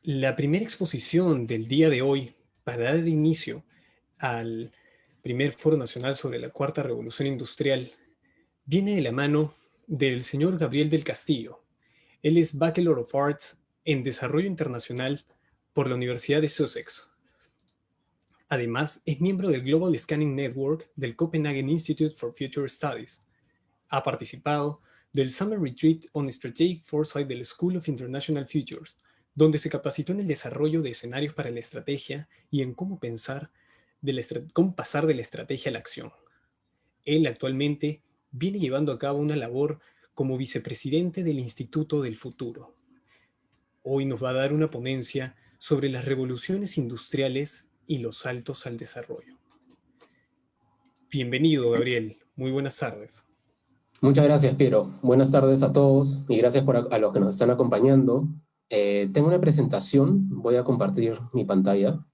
La primera exposición del día de hoy para dar inicio al primer Foro Nacional sobre la Cuarta Revolución Industrial viene de la mano del señor Gabriel del Castillo. Él es Bachelor of Arts en Desarrollo Internacional por la Universidad de Sussex. Además, es miembro del Global Scanning Network del Copenhagen Institute for Future Studies. Ha participado del Summer Retreat on Strategic Foresight del School of International Futures, donde se capacitó en el desarrollo de escenarios para la estrategia y en cómo cómo pasar de la estrategia a la acción. Él actualmente viene llevando a cabo una labor como vicepresidente del Instituto del Futuro. Hoy nos va a dar una ponencia sobre las revoluciones industriales y los saltos al desarrollo. Bienvenido, Gabriel. Muy buenas tardes. Muchas gracias, Piero. Buenas tardes a todos y gracias a los que nos están acompañando. Tengo una presentación, voy a compartir mi pantalla.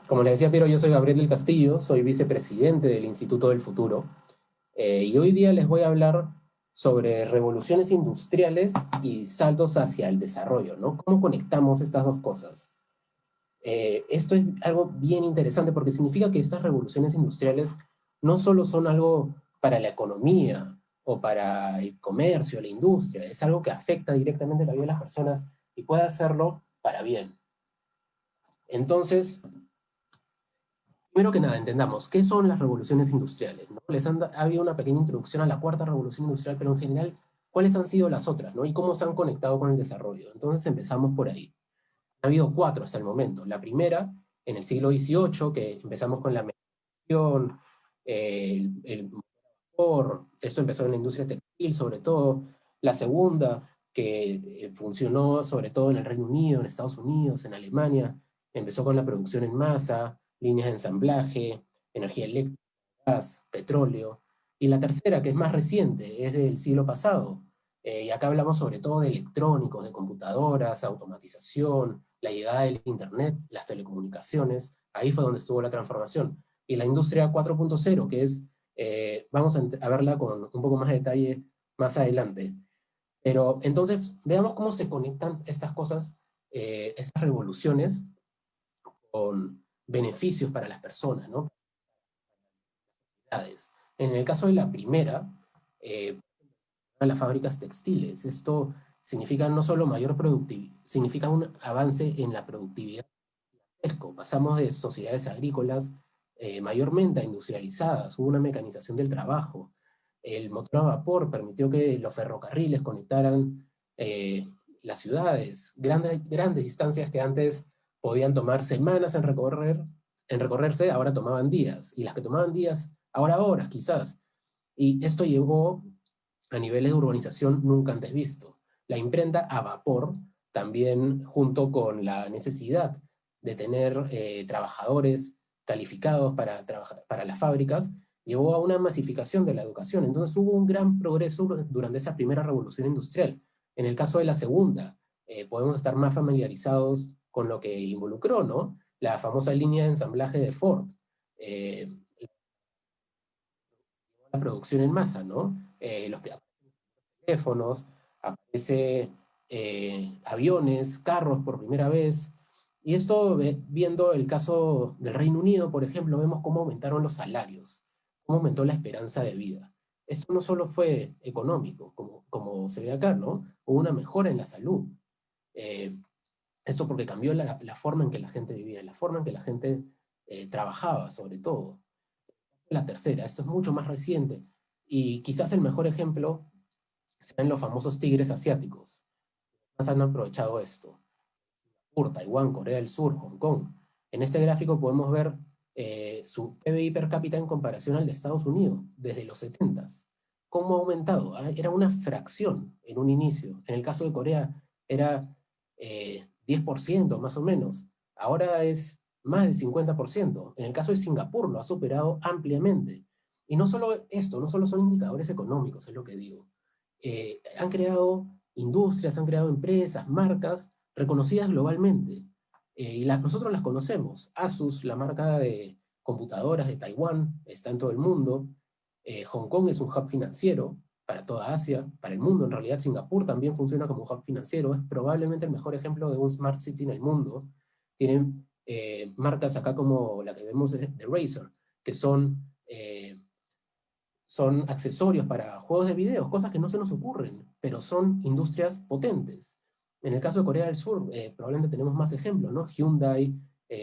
Como les decía, Piero, yo soy Gabriel del Castillo, soy vicepresidente del Instituto del Futuro, y hoy día les voy a hablar sobre revoluciones industriales y saltos hacia el desarrollo, ¿no? ¿Cómo conectamos estas dos cosas? Esto es algo bien interesante porque significa que estas revoluciones industriales no solo son algo para la economía o para el comercio, la industria, es algo que afecta directamente la vida de las personas y puede hacerlo para bien. Entonces, primero que nada, entendamos, ¿qué son las revoluciones industriales? ¿No? Ha habido una pequeña introducción a la cuarta revolución industrial, pero en general, ¿cuáles han sido las otras? ¿No? Y cómo se han conectado con el desarrollo. Entonces empezamos por ahí. Ha habido 4 hasta el momento. La primera, en el siglo XVIII, que empezamos con la medición, el motor, esto empezó en la industria textil sobre todo. La segunda, que funcionó sobre todo en el Reino Unido, en Estados Unidos, en Alemania, empezó con la producción en masa, líneas de ensamblaje, energía eléctrica, gas, petróleo. Y la tercera, que es más reciente, es del siglo pasado, y acá hablamos sobre todo de electrónicos, de computadoras, automatización, la llegada del Internet, las telecomunicaciones. Ahí fue donde estuvo la transformación. Y la industria 4.0, que es, vamos a verla con un poco más de detalle más adelante. Pero entonces, veamos cómo se conectan estas cosas, estas revoluciones, con beneficios para las personas, ¿no? En el caso de la primera, a las fábricas textiles. Esto significa no solo mayor productividad, significa un avance en la productividad. Pasamos de sociedades agrícolas mayormente a industrializadas, hubo una mecanización del trabajo. El motor a vapor permitió que los ferrocarriles conectaran las ciudades, grandes distancias que antes podían tomar semanas en recorrerse, ahora tomaban días, y las que tomaban días, ahora horas quizás. Y esto llevó a niveles de urbanización nunca antes visto. La imprenta a vapor, también junto con la necesidad de tener trabajadores calificados para las fábricas, llevó a una masificación de la educación. Entonces hubo un gran progreso durante esa primera revolución industrial. En el caso de la segunda, podemos estar más familiarizados con lo que involucró, ¿no? La famosa línea de ensamblaje de Ford, la producción en masa, ¿no? Los teléfonos, aparece aviones, carros por primera vez. Y esto, viendo el caso del Reino Unido, por ejemplo, vemos cómo aumentaron los salarios, cómo aumentó la esperanza de vida. Esto no solo fue económico, como se ve acá, ¿no? Hubo una mejora en la salud. Eh, Esto porque cambió la forma en que la gente vivía, la forma en que la gente trabajaba, sobre todo. La tercera, esto es mucho más reciente, y quizás el mejor ejemplo sean los famosos tigres asiáticos. Más han aprovechado esto. Singapur, Taiwán, Corea del Sur, Hong Kong. En este gráfico podemos ver su PBI per cápita en comparación al de Estados Unidos, desde los 70s. ¿Cómo ha aumentado? Era una fracción en un inicio. En el caso de Corea era 10% más o menos. Ahora es más del 50%. En el caso de Singapur lo ha superado ampliamente. Y no solo esto, no solo son indicadores económicos, es lo que digo. Han creado industrias, han creado empresas, marcas reconocidas globalmente. Y nosotros las conocemos. Asus, la marca de computadoras de Taiwán, está en todo el mundo. Hong Kong es un hub financiero para toda Asia, para el mundo. En realidad, Singapur también funciona como un hub financiero, es probablemente el mejor ejemplo de un smart city en el mundo. Tienen marcas acá como la que vemos de Razer, que son accesorios para juegos de video, cosas que no se nos ocurren, pero son industrias potentes. En el caso de Corea del Sur, probablemente tenemos más ejemplos, ¿no? Hyundai,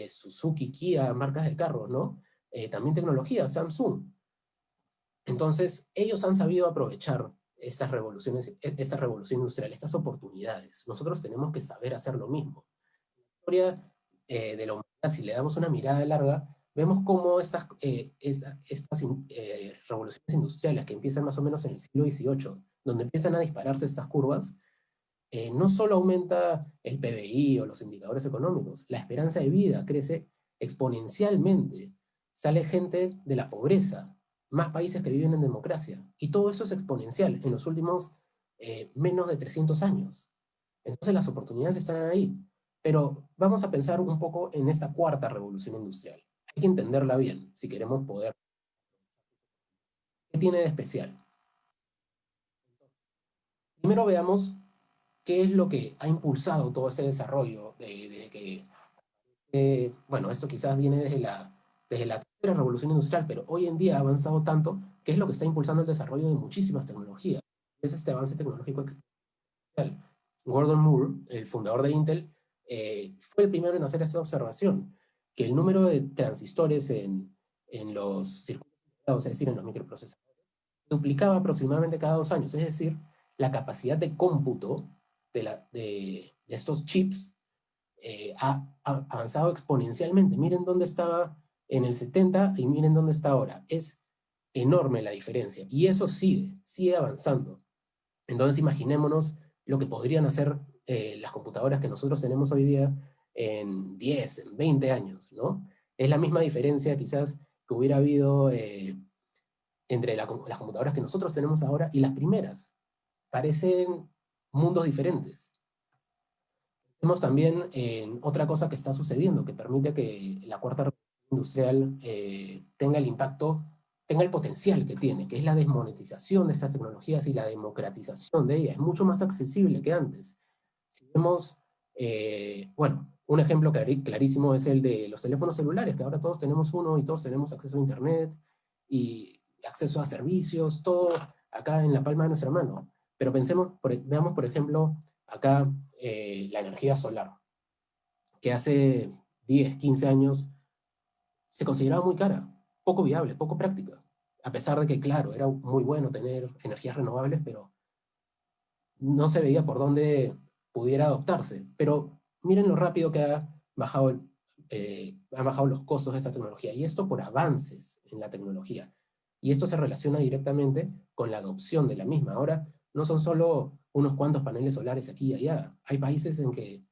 Suzuki, Kia, marcas de carros, ¿no? También tecnología, Samsung. Entonces, ellos han sabido aprovechar estas revoluciones, esta revolución industrial, estas oportunidades. Nosotros tenemos que saber hacer lo mismo. La historia de la humanidad, si le damos una mirada larga, vemos cómo estas revoluciones industriales que empiezan más o menos en el siglo XVIII, donde empiezan a dispararse estas curvas, no solo aumenta el PBI o los indicadores económicos, la esperanza de vida crece exponencialmente. Sale gente de la pobreza, más países que viven en democracia, y todo eso es exponencial en los últimos menos de 300 años. Entonces las oportunidades están ahí. Pero vamos a pensar un poco en esta cuarta revolución industrial. Hay que entenderla bien si queremos poder. ¿Qué tiene de especial? Primero veamos qué es lo que ha impulsado todo ese desarrollo desde que, bueno, esto quizás viene desde la tercera revolución industrial, pero hoy en día ha avanzado tanto que es lo que está impulsando el desarrollo de muchísimas tecnologías. Es este avance tecnológico exponencial. Gordon Moore, el fundador de Intel, fue el primero en hacer esta observación, que el número de transistores en los circuitos integrados, es decir, en los microprocesadores, duplicaba aproximadamente cada 2 años, es decir, la capacidad de cómputo de estos chips ha avanzado exponencialmente. Miren dónde estaba en el 70 y miren dónde está ahora. Es enorme la diferencia. Y eso sigue avanzando. Entonces imaginémonos lo que podrían hacer las computadoras que nosotros tenemos hoy día en 10, en 20 años, ¿no? Es la misma diferencia quizás que hubiera habido entre las computadoras que nosotros tenemos ahora y las primeras. Parecen mundos diferentes. Vemos también en otra cosa que está sucediendo, que permite que la cuarta revolución industrial tenga el impacto, tenga el potencial que tiene, que es la desmonetización de estas tecnologías y la democratización de ellas. Es mucho más accesible que antes. Si vemos, bueno, un ejemplo clarísimo es el de los teléfonos celulares, que ahora todos tenemos uno y todos tenemos acceso a Internet y acceso a servicios, todo acá en la palma de nuestra mano. Pero veamos, por ejemplo, acá la energía solar, que hace 10, 15 años se consideraba muy cara, poco viable, poco práctica. A pesar de que, claro, era muy bueno tener energías renovables, pero no se veía por dónde pudiera adoptarse. Pero miren lo rápido que han bajado los costos de esta tecnología. Y esto por avances en la tecnología. Y esto se relaciona directamente con la adopción de la misma. Ahora no son solo unos cuantos paneles solares aquí y allá. Hay países en que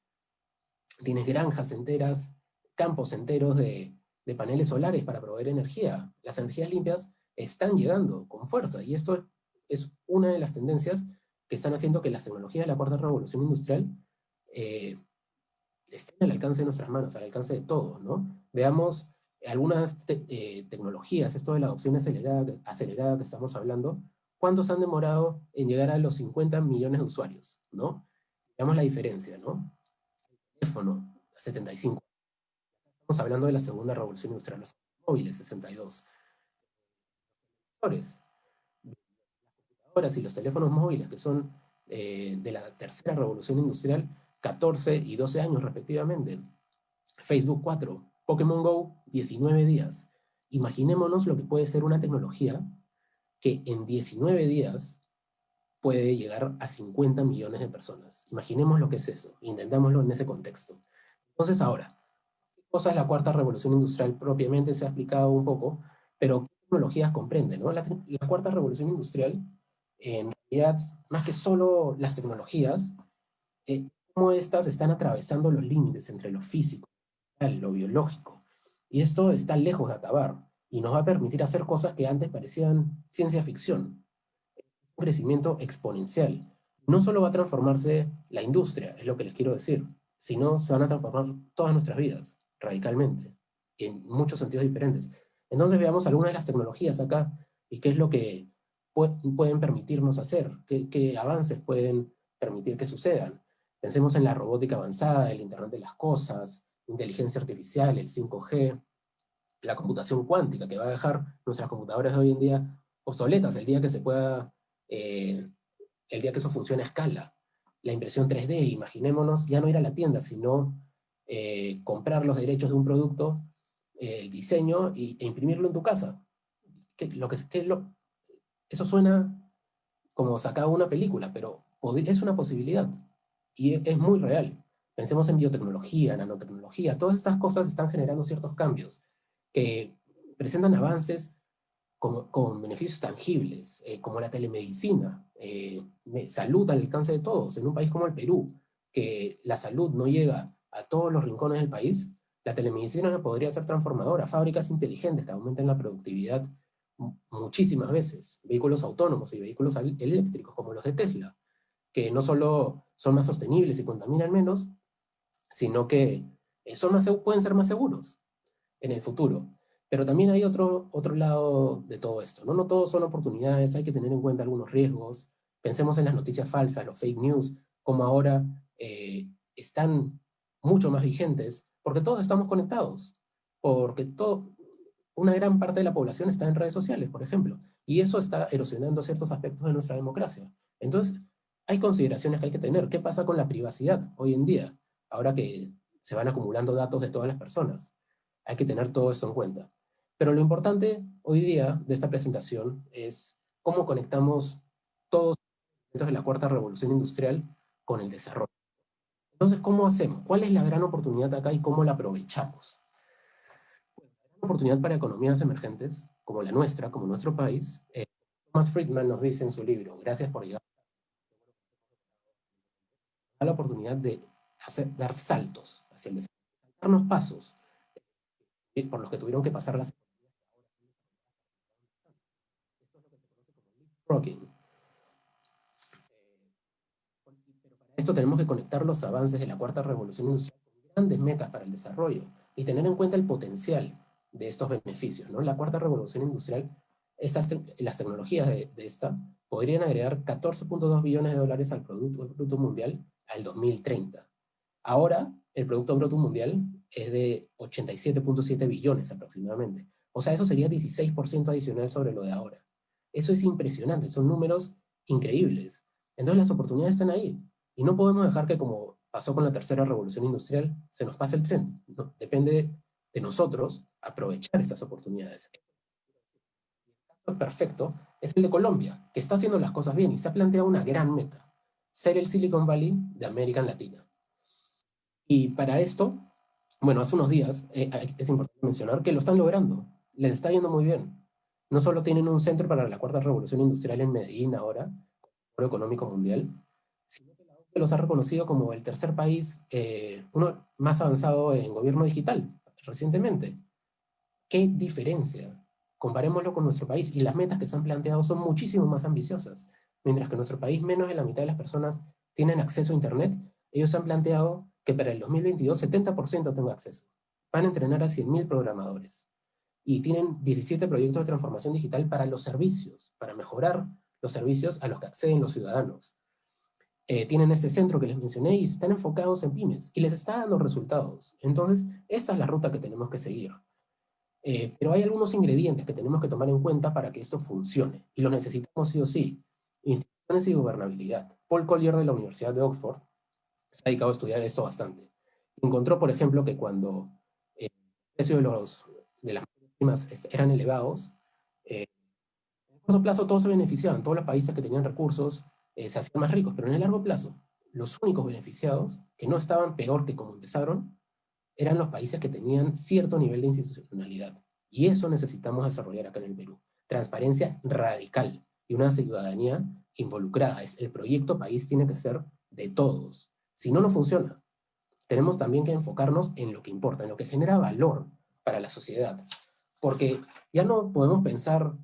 tienes granjas enteras, campos enteros de paneles solares para proveer energía. Las energías limpias están llegando con fuerza. Y esto es una de las tendencias que están haciendo que las tecnologías de la cuarta revolución industrial estén al alcance de nuestras manos, al alcance de todos, ¿no? Veamos algunas tecnologías, esto de la adopción acelerada que estamos hablando, ¿cuántos han demorado en llegar a los 50 millones de usuarios, ¿no? Veamos la diferencia, ¿no? El teléfono, 75. Estamos hablando de la segunda revolución industrial, los móviles, 62. Las computadoras y los teléfonos móviles, que son de la tercera revolución industrial, 14 y 12 años respectivamente. Facebook 4, Pokémon Go 19 días. Imaginémonos lo que puede ser una tecnología que en 19 días puede llegar a 50 millones de personas. Imaginemos lo que es eso, intentémoslo en ese contexto. Entonces ahora, ¿qué cosa es la cuarta revolución industrial? Propiamente se ha explicado un poco, pero ¿qué tecnologías comprende, no? La cuarta revolución industrial, en realidad, más que solo las tecnologías, cómo estas están atravesando los límites entre lo físico, lo biológico. Y esto está lejos de acabar y nos va a permitir hacer cosas que antes parecían ciencia ficción. Un crecimiento exponencial. No solo va a transformarse la industria, es lo que les quiero decir, sino se van a transformar todas nuestras vidas radicalmente, en muchos sentidos diferentes. Entonces veamos algunas de las tecnologías acá y qué es lo que pueden permitirnos hacer, qué avances pueden permitir que sucedan. Pensemos en la robótica avanzada, el Internet de las cosas, inteligencia artificial, el 5G, la computación cuántica, que va a dejar nuestras computadoras de hoy en día obsoletas el día que se pueda, el día que eso funcione a escala. La impresión 3D, imaginémonos ya no ir a la tienda, sino comprar los derechos de un producto, el diseño, e imprimirlo en tu casa. Eso suena como sacado una película, pero es una posibilidad y es muy real. Pensemos en biotecnología, nanotecnología, todas estas cosas están generando ciertos cambios que presentan avances con beneficios tangibles, como la telemedicina, salud al alcance de todos. En un país como el Perú, que la salud no llega a todos los rincones del país, la telemedicina podría ser transformadora, fábricas inteligentes que aumenten la productividad muchísimas veces, vehículos autónomos y vehículos eléctricos como los de Tesla, que no solo son más sostenibles y contaminan menos, sino que pueden ser más seguros en el futuro. Pero también hay otro lado de todo esto, ¿no? No todos son oportunidades, hay que tener en cuenta algunos riesgos. Pensemos en las noticias falsas, los fake news, como ahora están mucho más vigentes, porque todos estamos conectados, porque una gran parte de la población está en redes sociales, por ejemplo, y eso está erosionando ciertos aspectos de nuestra democracia. Entonces, hay consideraciones que hay que tener. ¿Qué pasa con la privacidad hoy en día? Ahora que se van acumulando datos de todas las personas. Hay que tener todo esto en cuenta. Pero lo importante hoy día de esta presentación es cómo conectamos todos los elementos de la cuarta revolución industrial con el desarrollo. Entonces, ¿cómo hacemos? ¿Cuál es la gran oportunidad acá y cómo la aprovechamos? Una oportunidad para economías emergentes, como la nuestra, como nuestro país. Thomas Friedman nos dice en su libro, Gracias por llegar, a la oportunidad de dar saltos hacia el desarrollo, darnos pasos por los que tuvieron que pasar las... Esto es lo que se conoce como leapfrogging. Pero para esto tenemos que conectar los avances de la cuarta revolución industrial con grandes metas para el desarrollo y tener en cuenta el potencial de estos beneficios, ¿no? La cuarta revolución industrial, las tecnologías de esta podrían agregar 14.2 billones de dólares al Producto Bruto Mundial al 2030. Ahora, el Producto Bruto Mundial es de 87.7 billones aproximadamente. O sea, eso sería 16% adicional sobre lo de ahora. Eso es impresionante, son números increíbles. Entonces las oportunidades están ahí. Y no podemos dejar que, como pasó con la tercera revolución industrial, se nos pase el tren. ¿No? Depende de nosotros aprovechar estas oportunidades. El caso perfecto es el de Colombia, que está haciendo las cosas bien y se ha planteado una gran meta, ser el Silicon Valley de América Latina. Y para esto, bueno, hace unos días, es importante mencionar que lo están logrando, les está yendo muy bien. No solo tienen un centro para la cuarta revolución industrial en Medellín ahora, Foro Económico Mundial, sino que la OCDE los ha reconocido como el tercer país, uno más avanzado en gobierno digital, recientemente. ¿Qué diferencia? Comparémoslo con nuestro país y las metas que se han planteado son muchísimo más ambiciosas. Mientras que en nuestro país menos de la mitad de las personas tienen acceso a Internet, ellos han planteado que para el 2022 70% tenga acceso. Van a entrenar a 100.000 programadores y tienen 17 proyectos de transformación digital para los servicios, para mejorar los servicios a los que acceden los ciudadanos. Tienen este centro que les mencioné y están enfocados en pymes y les está dando resultados. Entonces, esta es la ruta que tenemos que seguir. Pero hay algunos ingredientes que tenemos que tomar en cuenta para que esto funcione, y los necesitamos sí o sí. Instituciones y gobernabilidad. Paul Collier de la Universidad de Oxford se ha dedicado a estudiar esto bastante. Encontró, por ejemplo, que cuando el precio de las primas eran elevados, en el corto plazo todos se beneficiaban, todos los países que tenían recursos se hacían más ricos, pero en el largo plazo, los únicos beneficiados, que no estaban peor que como empezaron, eran los países que tenían cierto nivel de institucionalidad. Y eso necesitamos desarrollar acá en el Perú. Transparencia radical y una ciudadanía involucrada. El proyecto país tiene que ser de todos. Si no, no funciona. Tenemos también que enfocarnos en lo que importa, en lo que genera valor para la sociedad. Porque ya no podemos pensar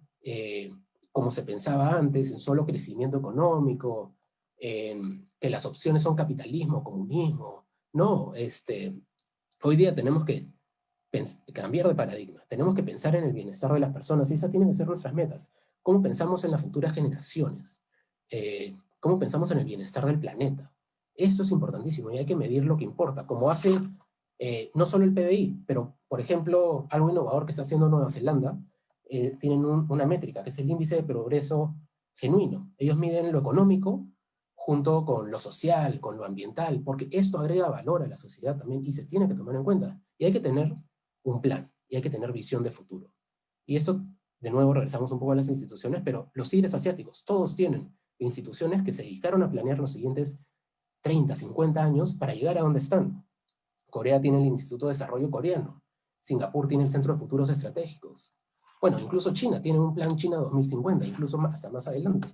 como se pensaba antes, en solo crecimiento económico, en que las opciones son capitalismo, comunismo. No, hoy día tenemos que cambiar de paradigma, tenemos que pensar en el bienestar de las personas y esas tienen que ser nuestras metas. cómo pensamos en las futuras generaciones, cómo pensamos en el bienestar del planeta. Esto es importantísimo y hay que medir lo que importa, como hace no solo el PBI, pero, por ejemplo, algo innovador que está haciendo Nueva Zelanda, tienen una métrica, que es el índice de progreso genuino. Ellos miden lo económico junto con lo social, con lo ambiental, porque esto agrega valor a la sociedad también y se tiene que tomar en cuenta. Y hay que tener un plan, y hay que tener visión de futuro. Y esto, de nuevo, regresamos un poco a las instituciones, pero los tigres asiáticos, todos tienen instituciones que se dedicaron a planear los siguientes 30, 50 años para llegar a donde están. Corea tiene el Instituto de Desarrollo Coreano, Singapur tiene el Centro de Futuros Estratégicos. Bueno, incluso China tiene un plan China 2050, incluso hasta más adelante.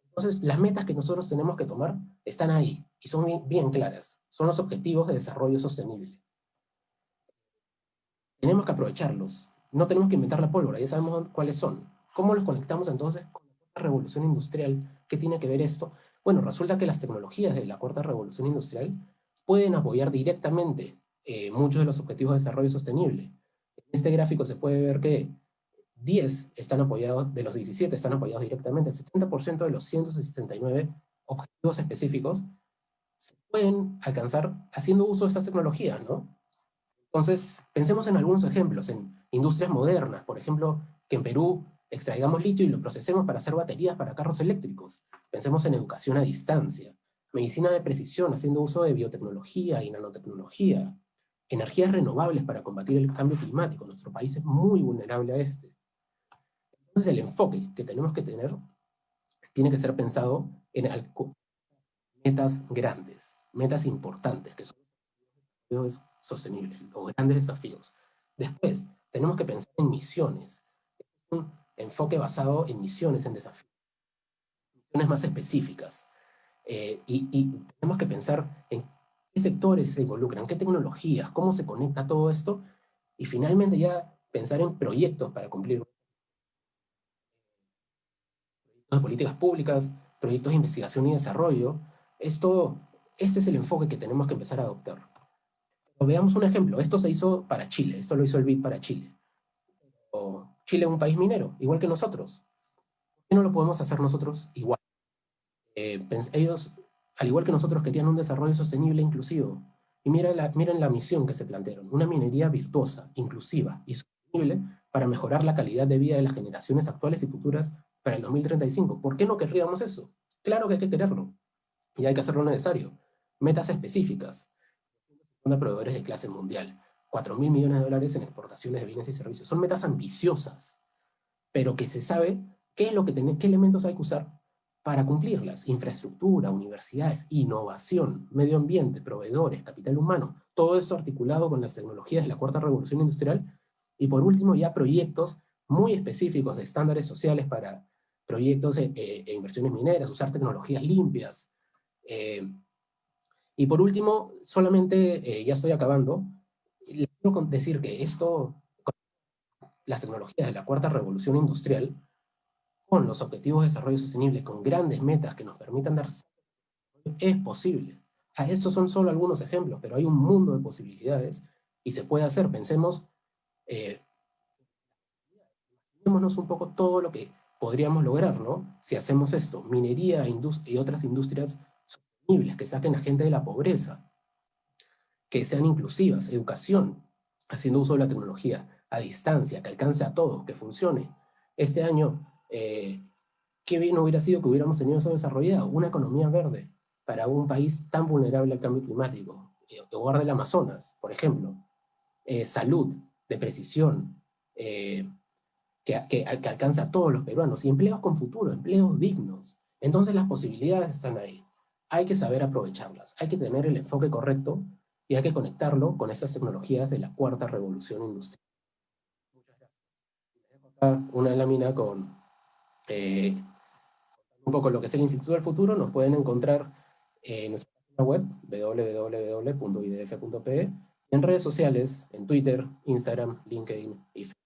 Entonces, las metas que nosotros tenemos que tomar están ahí y son bien claras. Son los objetivos de desarrollo sostenible. Tenemos que aprovecharlos. No tenemos que inventar la pólvora, ya sabemos cuáles son. ¿Cómo los conectamos entonces con la revolución industrial? ¿Qué tiene que ver esto? Bueno, resulta que las tecnologías de la cuarta revolución industrial pueden apoyar directamente muchos de los objetivos de desarrollo sostenible. En este gráfico se puede ver que 10 están apoyados, de los 17 están apoyados directamente, el 70% de los 169 objetivos específicos se pueden alcanzar haciendo uso de estas tecnologías, ¿no? Entonces, pensemos en algunos ejemplos, en industrias modernas, por ejemplo, que en Perú extraigamos litio y lo procesemos para hacer baterías para carros eléctricos. Pensemos en educación a distancia, medicina de precisión, haciendo uso de biotecnología y nanotecnología, energías renovables para combatir el cambio climático. Nuestro país es muy vulnerable a este. Entonces, el enfoque que tenemos que tener tiene que ser pensado en metas grandes, metas importantes, que son sostenibles, los grandes desafíos. Después, tenemos que pensar en misiones, un enfoque basado en misiones, en desafíos, misiones más específicas. Y tenemos que pensar en qué sectores se involucran, qué tecnologías, cómo se conecta todo esto, y finalmente ya pensar en proyectos para cumplir de políticas públicas, proyectos de investigación y desarrollo. Este es el enfoque que tenemos que empezar a adoptar. Pero veamos un ejemplo. Esto se hizo para Chile, esto lo hizo el BID para Chile. O Chile es un país minero, igual que nosotros. ¿Por qué no lo podemos hacer nosotros igual? Ellos, al igual que nosotros, querían un desarrollo sostenible e inclusivo. Y miren la misión que se plantearon, una minería virtuosa, inclusiva y sostenible para mejorar la calidad de vida de las generaciones actuales y futuras para el 2035. ¿Por qué no querríamos eso? Claro que hay que quererlo, y hay que hacer lo necesario. Metas específicas, de proveedores de clase mundial, 4.000 millones de dólares en exportaciones de bienes y servicios. Son metas ambiciosas, pero que se sabe qué es lo que qué elementos hay que usar para cumplirlas. Infraestructura, universidades, innovación, medio ambiente, proveedores, capital humano, todo esto articulado con las tecnologías de la cuarta revolución industrial. Y por último, ya proyectos muy específicos de estándares sociales para proyectos e inversiones mineras, usar tecnologías limpias. Y por último, solamente, ya estoy acabando, les quiero decir que las tecnologías de la cuarta revolución industrial, con los objetivos de desarrollo sostenible, con grandes metas que nos permitan dar, es posible. Estos son solo algunos ejemplos, pero hay un mundo de posibilidades y se puede hacer. Imaginémonos un poco todo lo que podríamos lograr, ¿no? Si hacemos esto, minería y otras industrias sostenibles que saquen a gente de la pobreza, que sean inclusivas, educación, haciendo uso de la tecnología a distancia, que alcance a todos, que funcione. Este año, qué bien hubiera sido que hubiéramos tenido eso desarrollado, una economía verde para un país tan vulnerable al cambio climático, hogar del Amazonas, por ejemplo, salud de precisión, que alcance a todos los peruanos, y empleos con futuro, empleos dignos. Entonces las posibilidades están ahí. Hay que saber aprovecharlas, hay que tener el enfoque correcto y hay que conectarlo con estas tecnologías de la cuarta revolución industrial. Muchas gracias. Una lámina con un poco lo que es el Instituto del Futuro. Nos pueden encontrar en nuestra página web www.idf.pe, en redes sociales, en Twitter, Instagram, LinkedIn y Facebook.